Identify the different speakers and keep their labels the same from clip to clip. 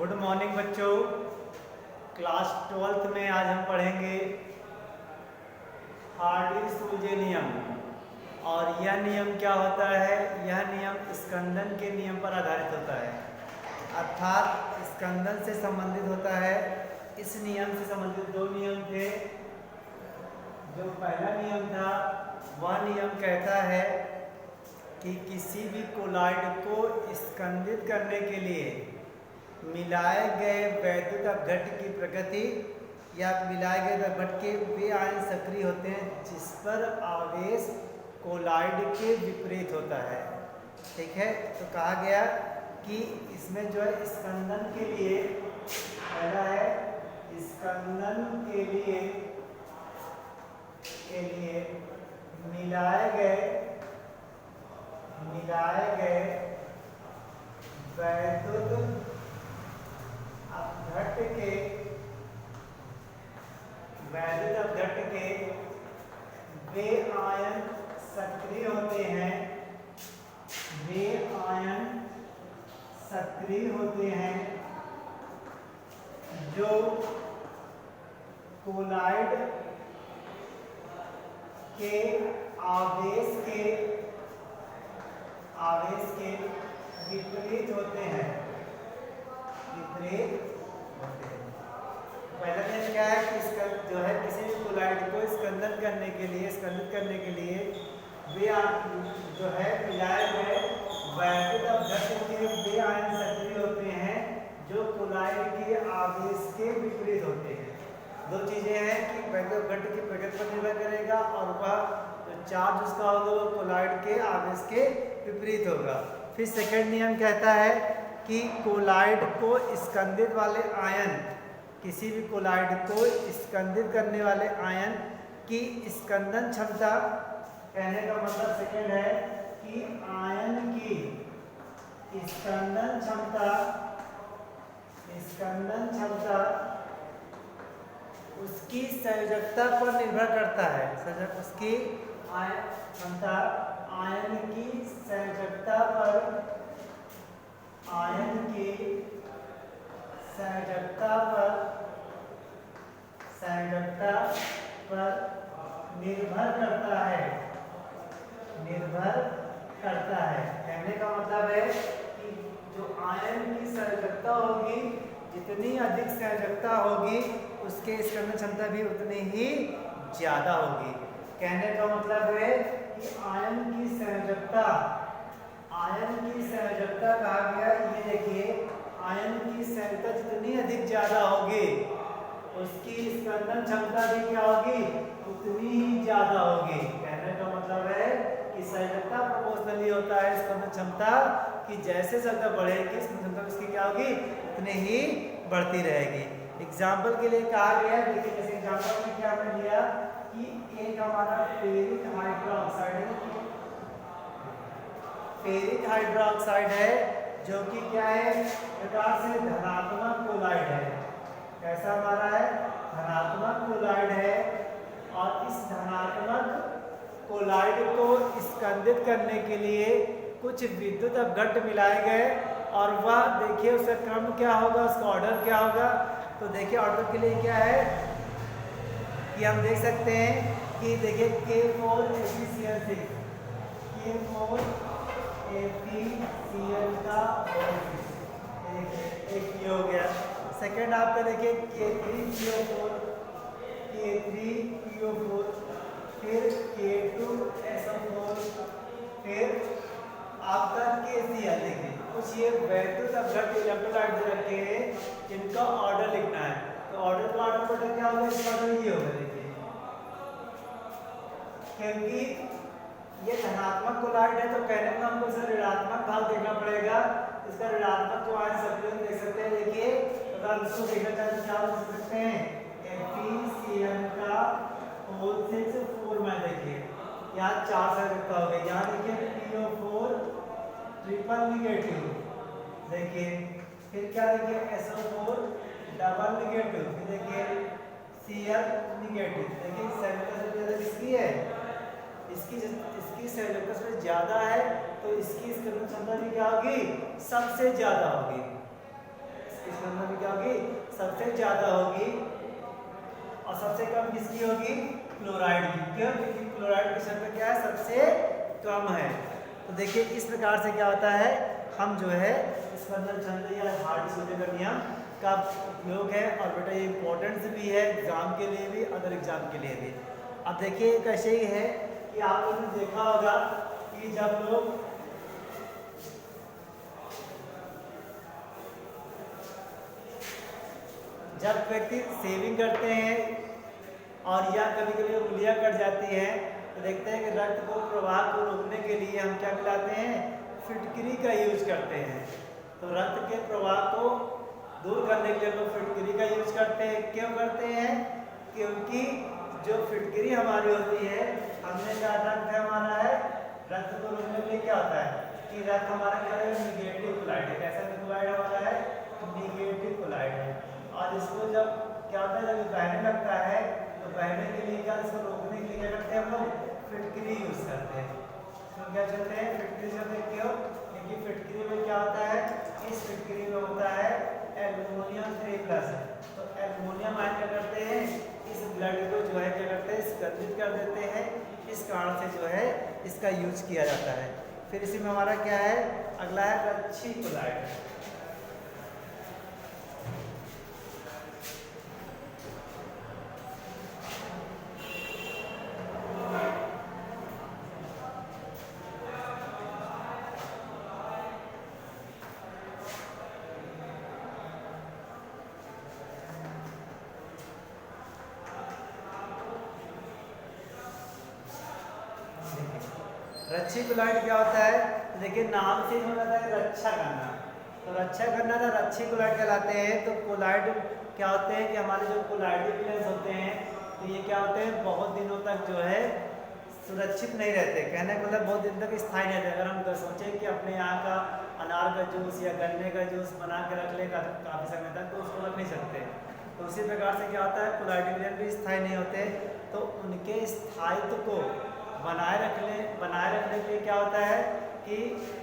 Speaker 1: Good morning बच्चों। Class 12th में आज हम पढ़ेंगे हार्डी-सूल्जे नियम। और यह नियम क्या होता है? यह नियम स्कंदन के नियम पर आधारित होता है, अर्थात स्कंदन से संबंधित होता है। इस नियम से संबंधित दो नियम थे। जो पहला नियम था वह नियम कहता है कि किसी भी कोलॉइड को स्कंदित करने के लिए मिलाए गए वैद्युत अपघट्ट की प्रकृति या मिलाए गए अपघट्ट के वे आयन सक्रिय होते हैं जिस पर आवेश कोलॉइड के विपरीत होता है। ठीक है, तो कहा गया कि इसमें जो है स्कंदन के लिए पहला है स्कंदन के लिए मिलाए गए वैद्युत अपघट्ट के वे आयन सक्रिय होते हैं जो कोलॉइड के आवेश के विपरीत होते हैं। पहला नियम क्या है कि इसका जो है किसी भी कोलॉइड को स्कंदित करने के लिए वे जो है मिलाए गए वैद्युत अपघट्ट के वे आयन सक्रिय होते हैं जो कोलॉइड के आवेश के विपरीत होते हैं। दो चीजें हैं कि वैद्युत अपघट्ट की प्रकृति पर निर्भर करेगा और वह जो चार्ज उसका होगा वो कोलॉइड के आवेश के विपरीत होगा। फिर सेकंड नियम कहता है कि कोलॉइड को स्कंदित वाले आयन, किसी भी कोलॉइड को स्कंदित करने वाले आयन की स्कंदन क्षमता, कहने का मतलब सेकंड है कि आयन की स्कंदन क्षमता उसकी संयोजकता पर निर्भर करता है। उसकी आयन क्षमता आयन की संयोजकता पर निर्भर करता है। कहने का मतलब है कि जो आयन की संयोजकता होगी, जितनी अधिक संयोजकता होगी उसके स्कंदन क्षमता भी उतनी ही ज्यादा होगी। कहने का मतलब है कि आयन की संयोजकता कहा गया। ये देखिए, आयन की संयोजकता जितनी अधिक ज्यादा होगी उसकी स्कंदन क्षमता भी क्या होगी? उतनी ही ज्यादा होगी। कहने का मतलब है कि संयोजकता प्रोपोर्शनली होता है स्कंदन क्षमता की। जैसे संयोजकता बढ़ेगी स्कंदन क्षमता इसकी क्या होगी? उतनी ही बढ़ती रहेगी। एग्जाम्पल के लिए कहा गया, देखिए जैसे एग्जाम्पल में क्या हमने लिया कि एक हमारा फेरिक हाइड्रोक्साइड है जो कि क्या है, प्रकार से धनात्मक कोलॉइड है। कैसा हमारा है? धनात्मक कोलॉइड है। और इस धनात्मक कोलॉइड को स्कंदित करने के लिए कुछ विद्युत अपघट्ट मिलाए गए और वह देखिए उसका क्रम क्या होगा, उसका ऑर्डर क्या होगा। तो देखिए ऑर्डर के लिए क्या है कि हम देख सकते हैं कि देखिए K4AgCl6 का एक ये हो गया। सेकंड आपका देखिए K3PO4 फिर K2SO4 फिर आपका KCl। देखिए कुछ ये वैद्युत अपघट्ट इलेक्ट्रोलाइट रखे हैं जिनका ऑर्डर लिखना है। तो ऑर्डर का ऑर्डर बटा क्या होगा? इसका ऑर्डर ये होगा। देखिए क्योंकि ये धनात्मक कोलॉइड है तो कहने में हमको इसका ऋणात्मक भाग देखना पड़ेगा। इसका ऋणात्मक जो आयन सक्रिय देख सकते हैं। देखिए अगर उसको देखना चाहते हैं क्या देख सकते हैं? FeCl का 4 में देखिए यहाँ 4 संयोजकता हो गई। यहाँ देखिए PO4 ट्रिपल निगेटिव, देखिए फिर क्या देखिए SO4 डबल निगेटिव, फिर देखिए Cl निगेटिव। देखिए संयोजकता किसकी है? इसकी संयोजकता से ज्यादा है तो इसकी स्कंदन क्षमता भी क्या होगी? सबसे ज्यादा होगी। स्कंदन में क्या होगी, सबसे ज्यादा होगी और सबसे कम किसकी होगी, क्लोराइड की। क्यों, क्योंकि क्लोराइड की संख्या क्या है, सबसे कम है। तो देखिए इस प्रकार से क्या होता है, हम जो है स्पंदन छंद या हार्डी सूत्र का नियम का उपयोग है। और बेटा ये इम्पोर्टेंट भी है एग्जाम के लिए भी, अदर एग्जाम के लिए भी। अब देखिए कैसे ही है कि आप लोगों ने देखा होगा कि जब व्यक्ति सेविंग करते हैं और या कभी कभी उंगलियां कट जाती हैं तो देखते हैं कि रक्त को प्रवाह को रोकने के लिए हम क्या मिलाते हैं, फिटकरी का यूज करते हैं। तो रक्त के प्रवाह को दूर करने के लिए हम लोग फिटकरी का यूज करते हैं। क्यों करते हैं, क्योंकि जो फिटकरी हमारी होती है, हमने क्या रक्त है हमारा है, रक्त को रोकने के लिए क्या होता है कि रक्त हमारा क्या है, निगेटिव कोलाइड है। कैसा कोलाइड हमारा है, निगेटिव कोलाइड है। और इसको जब क्या होता है, जब बहने लगता है तो बहने के लिए क्या, इसको रोकने के लिए क्या करते हैं हम लोग, फिटकरी यूज करते हैं। तो क्या करते हैं, फिटकरी करते हैं। क्यों, क्योंकि फिटकरी में क्या होता है, इस फिटकरी में होता है एल्युमिनियम 3+। तो एल्युमिनियम आयन क्या करते हैं, इस ब्लड को जो है क्या करते हैं, स्कंदित कर देते हैं। इस कारण से जो है इसका यूज किया जाता है। फिर इसी में हमारा क्या है, अगला है रच्छी कोलाइड। रच्छी कोलाइड क्या होता है, देखिए नाम से हो जाता है रक्षा करना। तो रक्षा करना ना रच्छी कोलाइड कहलाते हैं। तो कोलाइड क्या होते हैं कि हमारे जो कोलाइडी प्लेन्स होते हैं, तो ये क्या होते हैं, बहुत दिनों तक जो है सुरक्षित नहीं रहते। कहने का मतलब बहुत दिन तक स्थायी नहीं रहते। अगर हम सोचें कि अपने यहाँ का अनार का जूस या गन्ने का जूस बना के रख लेगा काफ़ी समय तक, तो उसको रख नहीं सकते। तो उसी प्रकार से क्या होता है, कोलाइडी प्लेन भी स्थायी नहीं होते। तो उनके स्थायित्व को बनाए रखने के लिए क्या होता है कि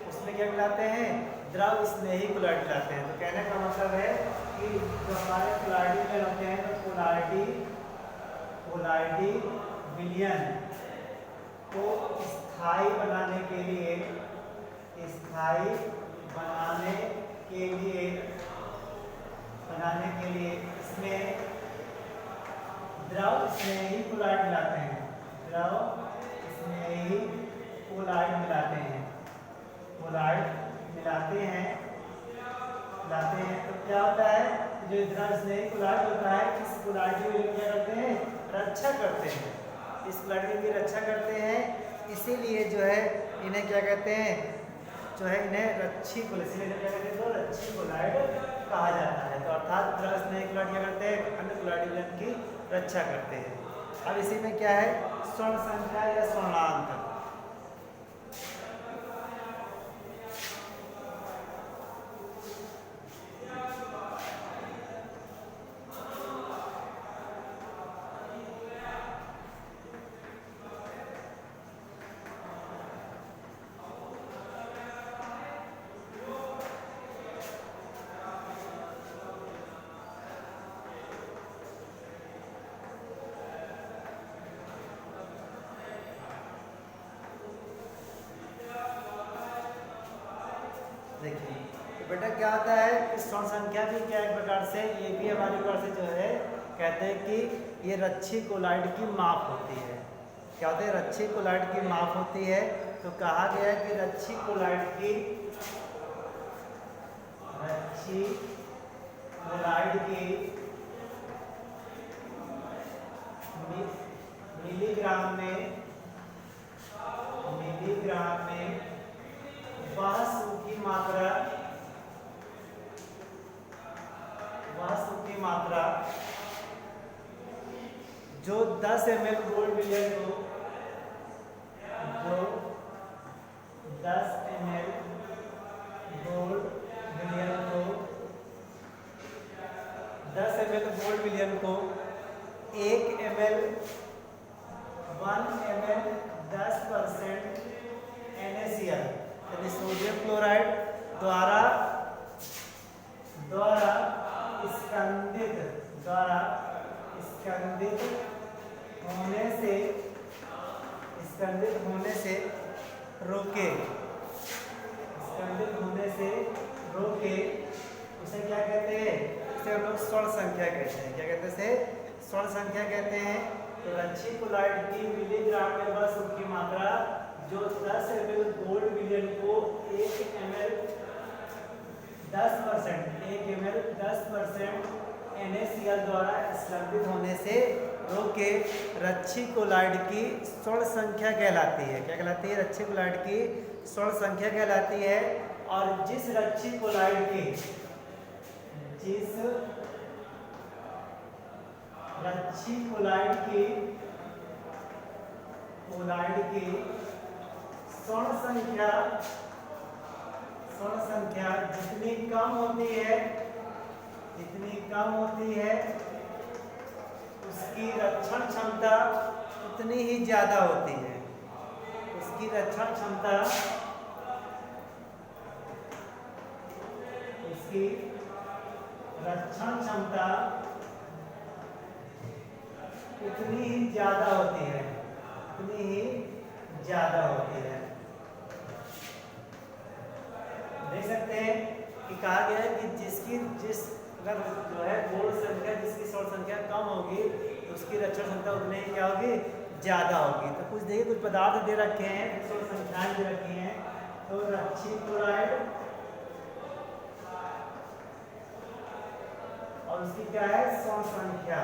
Speaker 1: उसमें क्या मिलाते हैं, द्रव स्नेही कोलाइड मिलाते हैं। तो कहने का मतलब है कि जो हमारे कोलाइडी प्लेन होते हैं, तो कोलाइडी विलयन को स्थायी बनाने के लिए इसमें द्रव स्नेही कोलाइड मिलाते हैं। द्रव स्नेही कोलाइड मिलाते हैं। तो क्या होता है, जो द्रव स्नेही कोलाइड होता है, इस कोलाइड की क्या करते हैं, रक्षा करते हैं। इस कोलाइड की रक्षा करते हैं। इसीलिए जो है इन्हें क्या कहते हैं, जो है इन्हें रच्छी कोलाइड कहा जाता है। तो अर्थात द्रव स्नेही कोलाइड क्या करते हैं, अन्य कोलाइड की रक्षा करते हैं। अब इसी में क्या है, स्वर्ण संख्या या स्वर्णांक। देखिए तो बेटा क्या होता है कि स्वर्ण संख्या भी क्या एक प्रकार से, ये भी हमारी प्रकार से जो है कहते हैं कि ये रच्छी कोलाइड की माप होती है। क्या होता है, रच्छी कोलाइड की माप होती है। तो कहा गया है कि रच्छी कोलाइड की मिलीग्राम में वह सूखी मात्रा जो 10 ml गोल्ड विलियन को 10 ml गोल्ड विलियन को 1 ml 1 ml 10% NaCl यानी सोडियम क्लोराइड द्वारा रोके, स्कंदित होने से रोके, उसे क्या कहते हैं? इसे हम लोग स्वर्ण संख्या कहते हैं। क्या कहते हैं इसे? स्वर्ण संख्या कहते हैं। तो रच्छी कोलॉइड की मिलीग्राम में बस उसकी मात्रा जो 10 ml गोल्ड विलियन को 1 ml 10% NaCl द्वारा स्कंदित होने से रोके रच्छी कोलॉइड की स्वर्ण संख्या कहलाती है। क्या कहलाती है? रच्छी कोलॉइड की स्वर्ण संख्या कहलाती है। और जिस रच्छी कोलॉइड की स्वर्ण संख्या जितनी कम होती है उसकी रक्षण क्षमता उतनी ही ज्यादा होती है। उसकी रक्षण क्षमता उतनी ही ज्यादा होती है। देख सकते हैं कि कहा गया है कि अगर जो है गोल्ड संख्या जिसकी स्वर्ण संख्या कम होगी तो उसकी रक्षण क्षमता उतनी ही क्या होगी? ज्यादा होगी। तो कुछ देखिए, कुछ पदार्थ दे रखे हैं, स्वर्ण संख्याएं दे रखी हैं। तो रच्छी क्लोराइड और उसकी क्या है? स्वर्ण संख्या।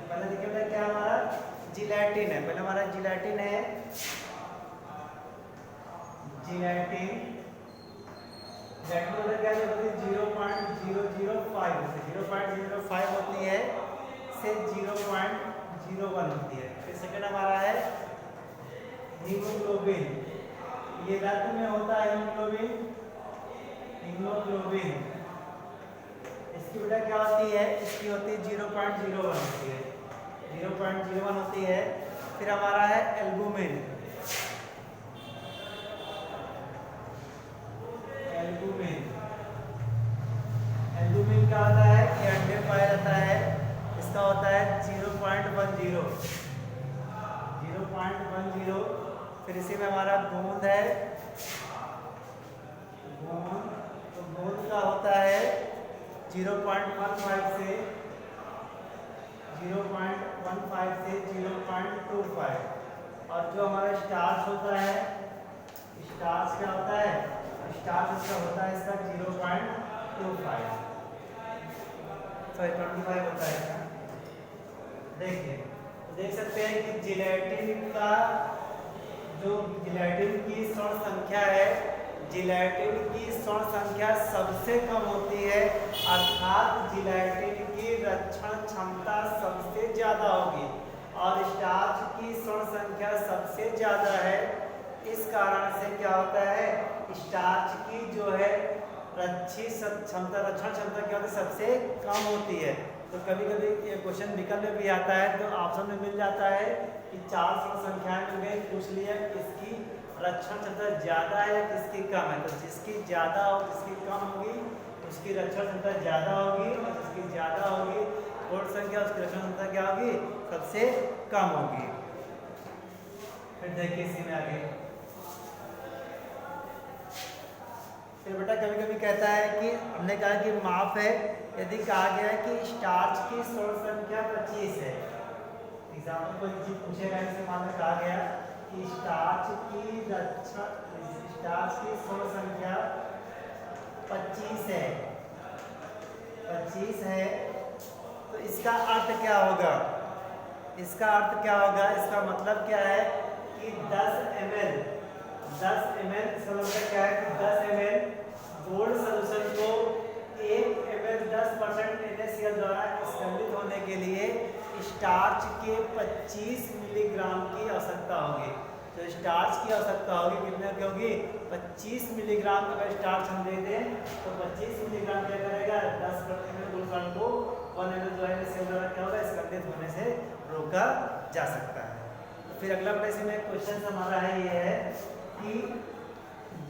Speaker 1: पहले देखिए बेटा क्या हमारा जिलेटिन है। पहले हमारा जिलेटिन है। जिलेटिन क्या होती है? 0.005 होती है से 0.01 होती है। फिर सेकंड हमारा है हीमोग्लोबिन। ये रक्त में होता है हीमोग्लोबिन। इसकी बेटा क्या होती है? इसकी होती है 0.01 होती है। 0.01 होती है। फिर हमारा है एल्बुमिन। एल्बुमिन क्या होता है? ये अंडे में पाया जाता है। इसका होता है 0.10। फिर इसी में हमारा गोंद है। तो गोंद का होता है 0.15 से 0.25। और जो हमारा स्टार्च होता है, स्टार्च क्या होता है? स्टार्च इसका होता है इसका 0.25 25 होता है इसका। देखिए, देख सकते हैं कि जिलेटिन की स्वर्ण संख्या है, जिलेटिन की स्वर्ण संख्या सबसे कम होती है, अर्थात जिलेटिन की रक्षण क्षमता सबसे ज्यादा होगी। और स्टार्च की स्वर्ण संख्या सबसे ज्यादा है। इस कारण से क्या होता है? स्टार्च की जो है रक्षण क्षमता क्या होती है? सबसे कम होती है। तो कभी कभी ये क्वेश्चन विकल्प में भी आता है, तो ऑप्शन में मिल जाता है कि 4 स्वर्ण संख्याएं मिल गई, पूछ लिया किसकी रक्षण क्षमता ज्यादा है या किसकी कम है। तो जिसकी ज्यादा और जिसकी कम होगी उसकी रक्षण क्षमता ज्यादा होगी, और जिसकी ज्यादा होगी गोल्ड संख्या उसकी रक्षण क्षमता क्या होगी? सबसे कम होगी। फिर देखिए इसी में आगे, फिर बेटा कभी कभी कहता है कि हमने कहा कि माप है, यदि कहा गया है कि स्टार्च की स्वर्ण संख्या 25 है। एग्जाम्पल कोई चीज पूछेगा, इसे मान लो कहा गया कि स्टार्च की स्वर्ण संख्या 25 है। तो इसका अर्थ क्या होगा? इसका मतलब क्या है कि 10 ml इसका मतलब क्या है कि 10 ml गोल्ड सॉल्यूशन को 1 ml 10% NaCl द्वारा स्कंदित होने के लिए स्टार्च के 25 मिलीग्राम की आवश्यकता होगी। तो स्टार्च की आवश्यकता होगी कितने की होगी? 25 मिलीग्राम। अगर स्टार्च हम दे दें तो 25 मिलीग्राम क्या करेगा? 10% गोल्ड सॉल्यूशन को 1 ml जो है NaCl द्वारा क्या होगा? स्कंदित होने से रोका जा सकता है। तो फिर अगला प्रश्न में क्वेश्चन हमारा है ये है कि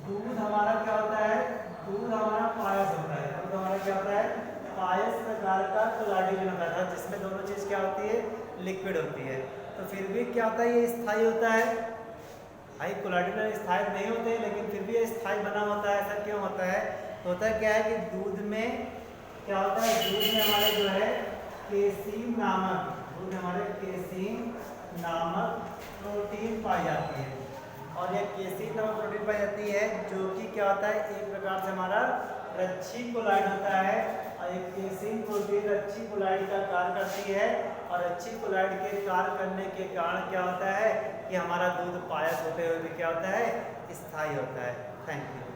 Speaker 1: दूध हमारा क्या होता है? दूध हमारा पायस होता है। दूध हमारा क्या होता है? पायस प्रकार का कोलाजिन होता है, जिसमें दोनों चीज क्या होती है? लिक्विड होती है। तो फिर भी क्या होता है? ये स्थायी होता है। हाई कोलाइडल स्थायी नहीं होते, लेकिन फिर भी ये स्थायी बना होता है। ऐसा क्यों होता है? तो होता है क्या है कि दूध में क्या होता है, दूध में हमारे जो है केसीन नामक, दूध में हमारे केसीन नामक प्रोटीन पाई जाती है। और ये केसीन नामक प्रोटीन पाई जाती है जो कि क्या होता है, एक प्रकार से हमारा रच्छी कोलाइड होता है। और एक केसीन प्रोटीन रच्छी कोलाइड का कार्य करती है, और रच्छी कोलाइड के कार्य करने के कारण क्या होता है कि हमारा दूध पायस होते हुए भी क्या होता है, स्थायी होता है। Thank you.